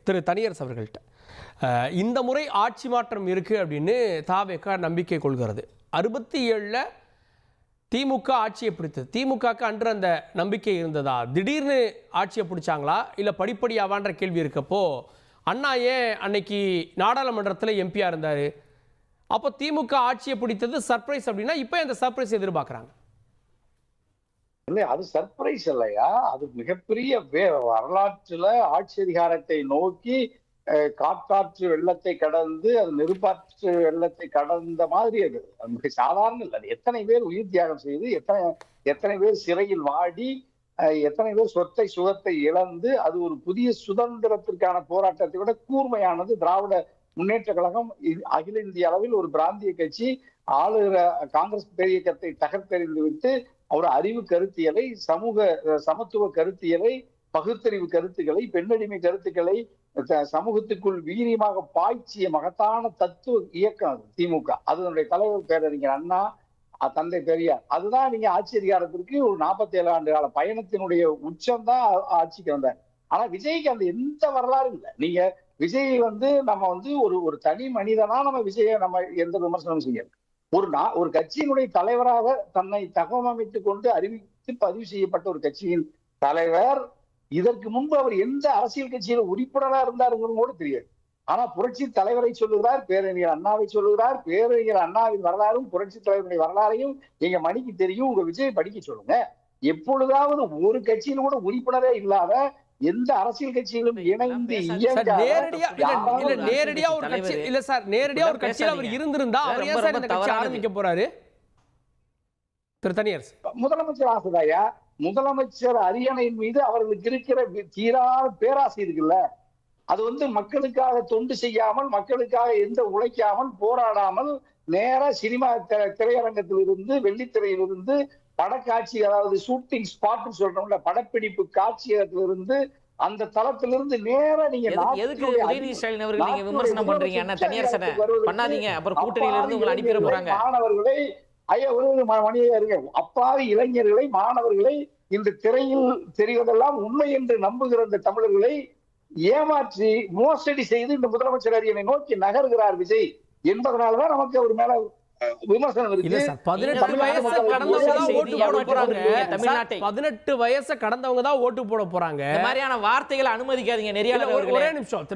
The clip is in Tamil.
திரு தனியரசு அவர்கள்ட்ட. இந்த முறை ஆட்சி மாற்றம் இருக்குது அப்படின்னு தாவேகா நம்பிக்கை கொள்கிறது. 67ல் திமுக ஆட்சியை பிடித்தது. திமுகவுக்கு அன்று அந்த நம்பிக்கை இருந்ததா? திடீர்னு ஆட்சியை பிடிச்சாங்களா இல்லை படிப்படியாவான்ற கேள்வி இருக்கப்போ அண்ணா ஏன் அன்னைக்கு நாடாளுமன்றத்தில் எம்பியாக இருந்தார்? அப்போ திமுக ஆட்சியை பிடித்தது சர்ப்ரைஸ் அப்படின்னா இப்போ இந்த சர்ப்ரைஸ் எதிர்பார்க்குறாங்க. இல்லை, அது சர்ப்ரைஸ் இல்லையா? அது மிகப்பெரிய வரலாற்றுல ஆட்சி அதிகாரத்தை நோக்கி காற்றாற்று வெள்ளத்தை கடந்து அது நெருப்பாற்று வெள்ளத்தை கடந்த மாதிரி அது மிக சாதாரண இல்லை. அது எத்தனை பேர் உயிர் தியாகம் செய்து, எத்தனை பேர் சிறையில் வாடி, எத்தனை பேர் சொத்தை சுகத்தை இழந்து, அது ஒரு புதிய சுதந்திரத்திற்கான போராட்டத்தை விட கூர்மையானது. திராவிட முன்னேற்ற கழகம் அகில இந்திய அளவில் ஒரு பிராந்திய கட்சி ஆளுகிற காங்கிரஸ் பேரியக்கத்தை தகர்த்தெறிந்து விட்டு ஒரு அறிவு கருத்தியலை, சமூக சமத்துவ கருத்தியலை, பகுத்தறிவு கருத்துக்களை, பெண்ணடிமை கருத்துக்களை சமூகத்துக்குள் வீரியமாக பாய்ச்சிய மகத்தான தத்துவ இயக்கம் அது திமுக. அதனுடைய தலைவர் பேரறிஞர் அண்ணா, தந்தை பெரியார். அதுதான் நீங்க ஆட்சி அதிகாரத்திற்கு ஒரு 47 ஆண்டு கால பயணத்தினுடைய உச்சம்தான் ஆட்சிக்கு வந்தார். ஆனா விஜய்க்கு அந்த எந்த வரலாறும் இல்லை. நீங்க விஜய் நம்ம ஒரு தனி மனிதனா நம்ம விஜயை நம்ம எந்த விமர்சனமும் செய்யல. ஒரு கட்சியினுடைய தலைவராக தன்னை தகவமைத்துக் கொண்டு அறிவித்து பதிவு செய்யப்பட்ட ஒரு கட்சியின் தலைவர். இதற்கு முன்பு அவர் எந்த அரசியல் கட்சியில உறுப்பினரா இருந்தாருங்கிறது கூட தெரியாது. ஆனா புரட்சி தலைவரை சொல்லுகிறார், பேரறிஞர் அண்ணாவை சொல்லுகிறார். பேரறிஞர் அண்ணாவின் வரலாறும் புரட்சி தலைவருடைய வரலாறையும் எங்க மணிக்கு தெரியும். உங்க விஜய் படிக்க சொல்லுங்க. எப்பொழுதாவது ஒரு கட்சியில கூட உறுப்பினரே இல்லாத எந்த அரசியல் கட்சியிலும் இணைந்து நேரடியா ஒரு கட்சியில் அவர் இருந்திருந்தா அவர் ஏன் சார் இந்த கட்சி ஆரம்பிக்க போறாரு? திரு தனியரசு, முதலமைச்சர் ஆசைதாயா? முதலமைச்சர் அரியணையின் மீது அவர்களுக்கு இருக்கிற தீராத பேராசை இருக்குல்ல. அது மக்களுக்காக தொண்டு செய்யாமல், மக்களுக்காக எந்த உழைக்காமல், போராடாமல் நேரா சினிமா திரையரங்கத்திலிருந்து, வெள்ளித்திரையிலிருந்து படக்காட்சி, அதாவது ஷூட்டிங் ஸ்பாட் சொல்றோம்ல, படப்பிடிப்பு காட்சியகத்திலிருந்து, அந்த தளத்திலிருந்து நேரா நீங்க மாணவர்களை, அப்பாவி இளைஞர்களை, மாணவர்களை, இந்த திரையில் தெரிவதெல்லாம் உண்மை என்று நம்புகிற இந்த தமிழர்களை ஏமாற்றி மோசடி செய்து இந்த முதலமைச்சர் அரியணை நோக்கி நகர்கிறார் விஜய் என்பதனாலதான் நமக்கு அவர் மேல விமர்சனம் இருக்கு. 18 வயசை கடந்தவங்க தான் ஓட்டு போட போறாங்க. இந்த மாதிரியான வார்த்தைகளை அனுமதிக்காதீங்க. நிறைய ஒரே நிமிஷம்.